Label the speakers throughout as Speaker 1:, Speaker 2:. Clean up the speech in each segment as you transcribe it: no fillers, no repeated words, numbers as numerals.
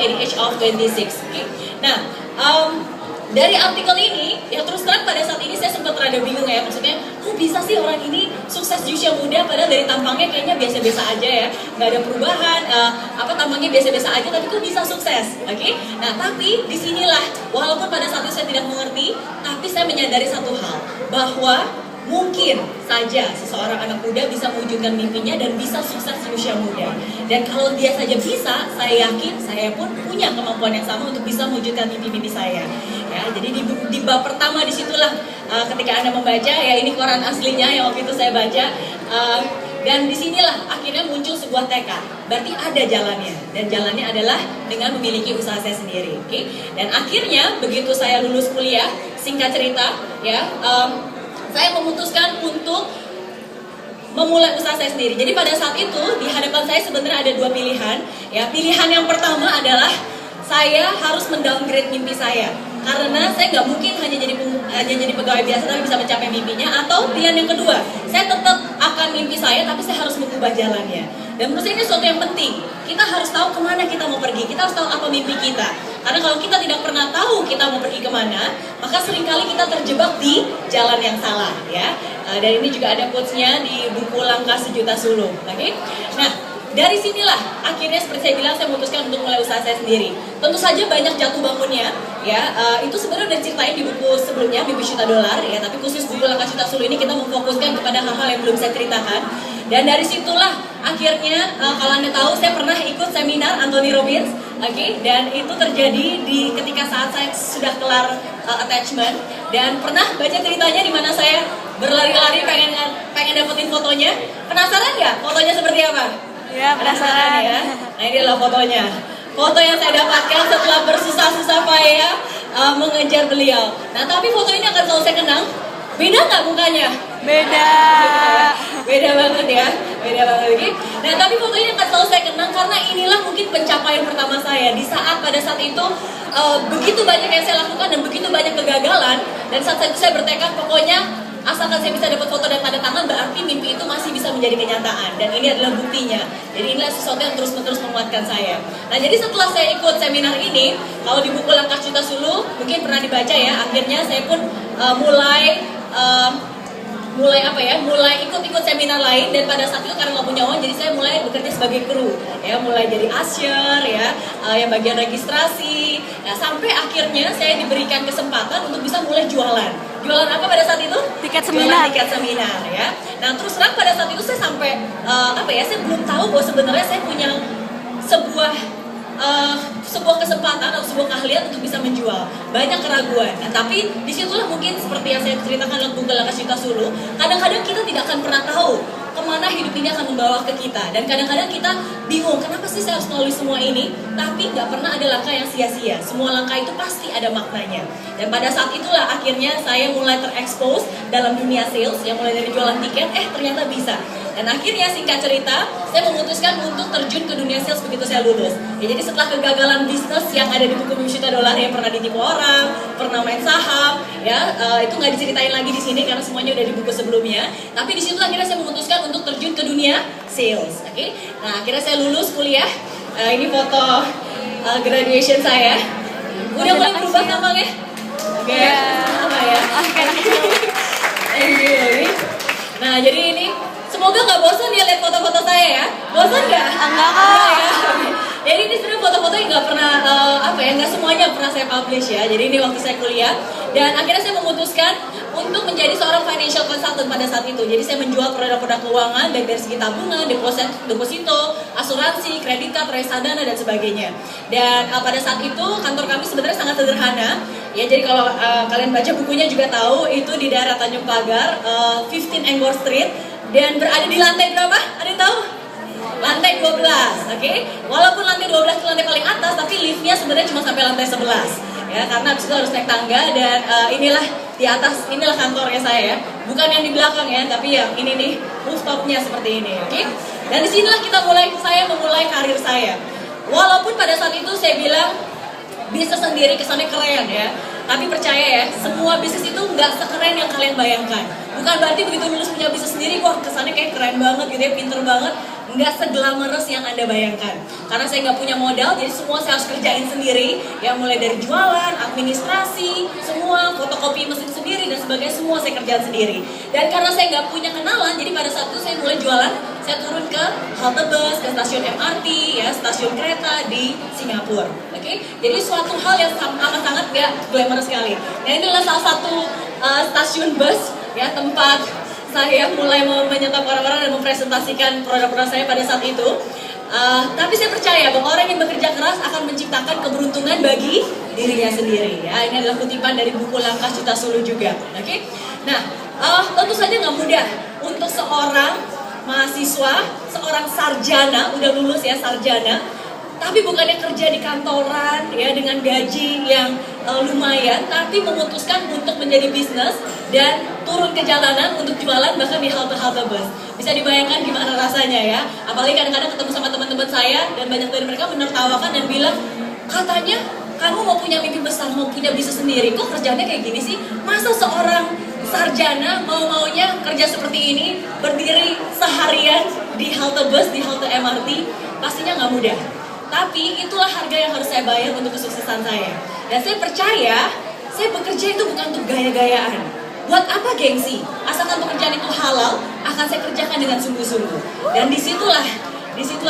Speaker 1: the age of 26. Okay? Nah, dari artikel ini, ya terus terang pada saat ini saya sempat rada bingung ya, maksudnya kok bisa sih orang ini sukses di usia muda padahal dari tampangnya kayaknya biasa-biasa aja ya, nggak ada perubahan, tampangnya biasa-biasa aja tapi kok bisa sukses, oke? Nah tapi disinilah, walaupun pada saat itu saya tidak mengerti, tapi saya menyadari satu hal, bahwa mungkin saja seseorang anak muda bisa mewujudkan mimpinya dan bisa sukses di usia muda. Dan kalau dia saja bisa, saya yakin saya pun punya kemampuan yang sama untuk bisa mewujudkan mimpi-mimpi saya. Ya, jadi di bab pertama disitulah ketika Anda membaca, ya ini koran aslinya yang waktu itu saya baca. Dan disinilah akhirnya muncul sebuah tekad. Berarti ada jalannya, dan jalannya adalah dengan memiliki usaha saya sendiri. Okay? Dan akhirnya begitu saya lulus kuliah, singkat cerita, ya. Saya memutuskan untuk memulai usaha saya sendiri. Jadi pada saat itu di hadapan saya sebenarnya ada dua pilihan. Ya, pilihan yang pertama adalah saya harus mendowngrade mimpi saya, karena saya nggak mungkin hanya jadi pegawai biasa tapi bisa mencapai mimpinya. Atau pilihan yang kedua, saya tetap akan mimpi saya tapi saya harus mengubah jalannya. Dan menurut saya ini sesuatu yang penting. Kita harus tahu kemana kita mau pergi. Kita harus tahu apa mimpi kita. Karena kalau kita tidak pernah tahu kita mau pergi kemana, maka seringkali kita terjebak di jalan yang salah, ya. Dan ini juga ada quotes-nya di buku Langkah Sejuta Sulung. Oke? Nah, dari sinilah akhirnya seperti saya bilang, saya memutuskan untuk mulai usaha saya sendiri. Tentu saja banyak jatuh bangunnya, ya. Itu sebenarnya udah diceritain di buku sebelumnya, Mimpi Juta Dolar, ya. Tapi khusus buku Langkah Sejuta Sulung ini kita memfokuskan kepada hal-hal yang belum saya ceritakan. Dan dari situlah akhirnya, kalau Anda tahu, saya pernah ikut seminar Anthony Robbins, oke? Dan itu terjadi ketika saat saya sudah kelar attachment, dan pernah baca ceritanya di mana saya berlari-lari pengen dapetin fotonya. Penasaran nggak fotonya seperti apa?
Speaker 2: Ya, penasaran
Speaker 1: ya. Nah, ini adalah fotonya. Foto yang saya dapatkan setelah bersusah-susah payah mengejar beliau. Nah, tapi foto ini akan selalu saya kenang. Beda nggak mukanya?
Speaker 2: Beda.
Speaker 1: Beda banget ya, beda banget lagi. Nah, tapi foto ini akan selalu saya kenang karena inilah mungkin pencapaian pertama saya. Di saat pada saat itu begitu banyak yang saya lakukan dan begitu banyak kegagalan. Dan saat itu saya bertekad, pokoknya asalkan saya bisa dapat foto dan tanda tangan, berarti mimpi itu masih bisa menjadi kenyataan. Dan ini adalah buktinya. Jadi inilah sesuatu yang terus-menerus menguatkan saya. Nah, jadi setelah saya ikut seminar ini, kalau di buku Langkah Juta Sulung mungkin pernah dibaca ya, akhirnya saya pun mulai ikut seminar lain. Dan pada saat itu karena nggak punya uang, jadi saya mulai bekerja sebagai kru, ya, mulai jadi usher, ya, yang bagian registrasi. Nah, sampai akhirnya saya diberikan kesempatan untuk bisa mulai jualan apa pada saat itu?
Speaker 2: Tiket seminar.
Speaker 1: Jualan tiket seminar, ya. Nah, terus terang pada saat itu saya sampai saya belum tahu bahwa sebenarnya saya punya sebuah kesempatan atau sebuah keahlian untuk bisa menjual. Banyak keraguan. Nah, tapi disitulah mungkin seperti yang saya ceritakan dalam buku Langkah Juta Sulung, kadang-kadang kita tidak akan pernah tahu kemana hidup ini akan membawa ke kita. Dan kadang-kadang kita bingung, kenapa sih saya harus melalui semua ini? Tapi nggak pernah ada langkah yang sia-sia. Semua langkah itu pasti ada maknanya. Dan pada saat itulah akhirnya saya mulai terekspos dalam dunia sales, yang mulai dari jualan tiket, ternyata bisa. Dan akhirnya singkat cerita, saya memutuskan untuk terjun ke dunia sales begitu saya lulus. Ya, jadi setelah kegagalan bisnis yang ada di buku Mimpi Juta Dolar, yang pernah ditipu orang, pernah main saham, ya, itu nggak diceritain lagi di sini karena semuanya udah di buku sebelumnya. Tapi di situ akhirnya saya memutuskan untuk terjun ke dunia sales. Oke? Nah, akhirnya saya lulus kuliah. Ini foto graduation saya. Udah mulai berubah tampangnya? Oke. Apa ya? Thank you. Nah, jadi ini semoga nggak bosan ya lihat foto-foto saya ya. Bosan nggak?
Speaker 2: Enggak kok.
Speaker 1: Ya. Jadi ini sebenarnya foto-foto yang nggak pernah nggak semuanya pernah saya publish ya. Jadi ini waktu saya kuliah, dan akhirnya saya memutuskan untuk menjadi seorang financial consultant pada saat itu. Jadi saya menjual produk-produk keuangan dari segi tabungan, deposito, asuransi, kredit card, reksadana dan sebagainya. Dan pada saat itu kantor kami sebenarnya sangat sederhana. Ya, jadi kalau kalian baca bukunya juga tahu itu di daerah Tanjung Pagar, 15 Enggor Street, dan berada di lantai berapa? Ada yang tahu? Lantai 12, oke? Walaupun lantai 12 itu lantai paling atas, tapi liftnya sebenarnya cuma sampai lantai 11. Ya, karena habis itu harus naik tangga, dan inilah di atas, inilah kantornya saya ya. Bukan yang di belakang ya, tapi yang ini nih, rooftopnya seperti ini, oke? Dan disinilah saya memulai karir saya. Walaupun pada saat itu saya bilang, bisnis sendiri kesannya keren ya. Tapi percaya ya, semua bisnis itu nggak sekeren yang kalian bayangkan. Bukan berarti begitu lulus punya bisnis sendiri, wah kesannya kayak keren banget gitu ya, pinter banget. Nggak seglamorous yang Anda bayangkan. Karena saya nggak punya modal, jadi semua saya harus kerjain sendiri, ya mulai dari jualan, administrasi, semua, fotokopi mesin sendiri dan sebagainya, semua saya kerjakan sendiri. Dan karena saya nggak punya kenalan, jadi pada saat itu saya mulai jualan, saya turun ke halte bus, ke stasiun MRT, ya stasiun kereta di Singapura. Oke, jadi suatu hal yang amat sangat nggak glamorous sekali. Nah, ini adalah salah satu stasiun bus, ya tempat saya mulai menyetop orang-orang dan mempresentasikan produk-produk saya pada saat itu. Tapi saya percaya bahwa orang yang bekerja keras akan menciptakan keberuntungan bagi dirinya sendiri. Ya, ini adalah kutipan dari buku Langkah Juta Suluh juga. Oke, nah tentu saja nggak mudah untuk seorang mahasiswa, seorang sarjana, udah lulus ya sarjana, tapi bukannya kerja di kantoran ya dengan gaji yang lumayan, tapi memutuskan untuk menjadi bisnis dan turun ke jalanan untuk jualan bahkan di halte-halte bus. Bisa dibayangkan gimana rasanya ya, apalagi kadang-kadang ketemu sama teman-teman saya dan banyak dari mereka menertawakan dan bilang, katanya kamu mau punya mimpi besar, mau punya bisnis sendiri, kok kerjanya kayak gini sih? Masa seorang sarjana mau-maunya kerja seperti ini, berdiri seharian di halte bus, di halte MRT, pastinya nggak mudah. Tapi itulah harga yang harus saya bayar untuk kesuksesan saya. Dan saya percaya, saya bekerja itu bukan untuk gaya-gayaan. Buat apa gengsi? Asalkan pekerjaan itu halal, akan saya kerjakan dengan sungguh-sungguh. Dan disitulah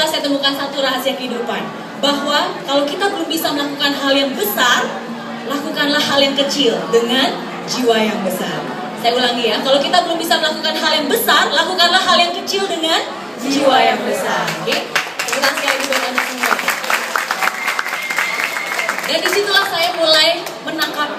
Speaker 1: saya temukan satu rahasia kehidupan. Bahwa kalau kita belum bisa melakukan hal yang besar, lakukanlah hal yang kecil dengan jiwa yang besar. Saya ulangi ya, kalau kita belum bisa melakukan hal yang besar, lakukanlah hal yang kecil dengan jiwa yang besar. Oke? Terima kasih buat Anda semua. Dan disitulah saya mulai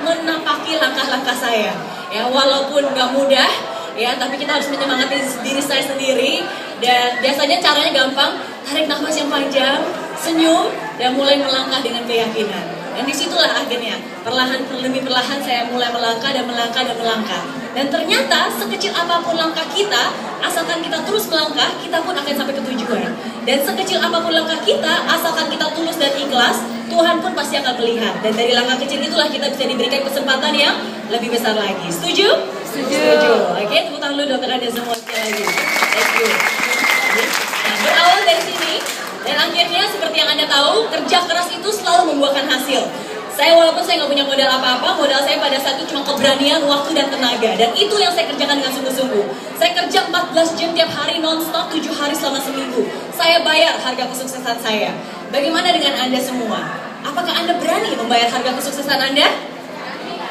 Speaker 1: menapaki langkah-langkah saya. Ya, walaupun gak mudah, ya, tapi kita harus menyemangati diri saya sendiri. Dan biasanya caranya gampang, tarik nafas yang panjang, senyum, dan mulai melangkah dengan keyakinan. Dan disitulah akhirnya, perlahan demi perlahan saya mulai melangkah dan melangkah dan melangkah. Dan ternyata sekecil apapun langkah kita, asalkan kita terus melangkah, kita pun akan sampai ke tujuan. Dan sekecil apapun langkah kita, asalkan kita tulus dan ikhlas, Tuhan pun pasti akan melihat. Dan dari langkah kecil itulah kita bisa diberikan kesempatan yang lebih besar lagi. Setuju? Setuju. Oke, tepuk tangan dulu dokter Anda semua sekali lagi. Thank you. Nah, berawal dari sini, dan akhirnya seperti yang Anda tahu, kerja keras itu selalu membuahkan hasil. Walaupun saya nggak punya modal apa-apa, modal saya pada saat itu cuma keberanian, waktu, dan tenaga. Dan itu yang saya kerjakan dengan sungguh-sungguh. Saya kerja 14 jam tiap hari non-stop, 7 hari selama seminggu. Saya bayar harga kesuksesan saya. Bagaimana dengan Anda semua? Apakah Anda berani membayar harga kesuksesan Anda?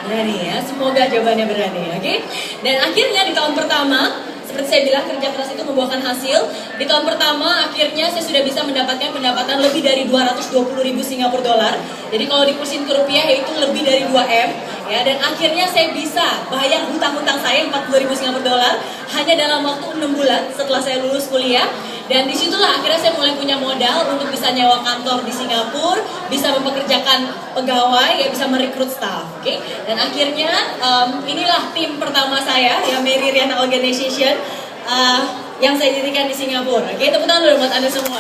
Speaker 1: Berani ya, semoga jawabannya berani, oke? Dan akhirnya di tahun pertama, seperti saya bilang, kerja keras itu membuahkan hasil. Di tahun pertama, akhirnya saya sudah bisa mendapatkan pendapatan lebih dari 220.000 Singapura dolar. Jadi kalau dikursin ke rupiah, yaitu lebih dari 2M. Ya, dan akhirnya saya bisa bayar hutang-hutang saya 40.000 Singapura dolar hanya dalam waktu 6 bulan setelah saya lulus kuliah. Dan disitulah akhirnya saya mulai punya modal untuk bisa nyewa kantor di Singapura, bisa mempekerjakan pegawai, ya bisa merekrut staff. Oke? Dan akhirnya inilah tim pertama saya, ya Mary Riana Organization, yang saya dirikan di Singapura. Oke, tepuk tangan dulu buat Anda semua.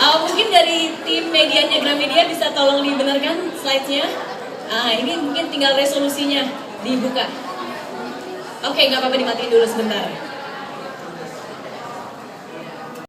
Speaker 1: Mungkin dari tim medianya Gramedia bisa tolong dibenarkan slide-nya. Ini mungkin tinggal resolusinya dibuka. Oke, nggak apa-apa, dimatiin dulu sebentar.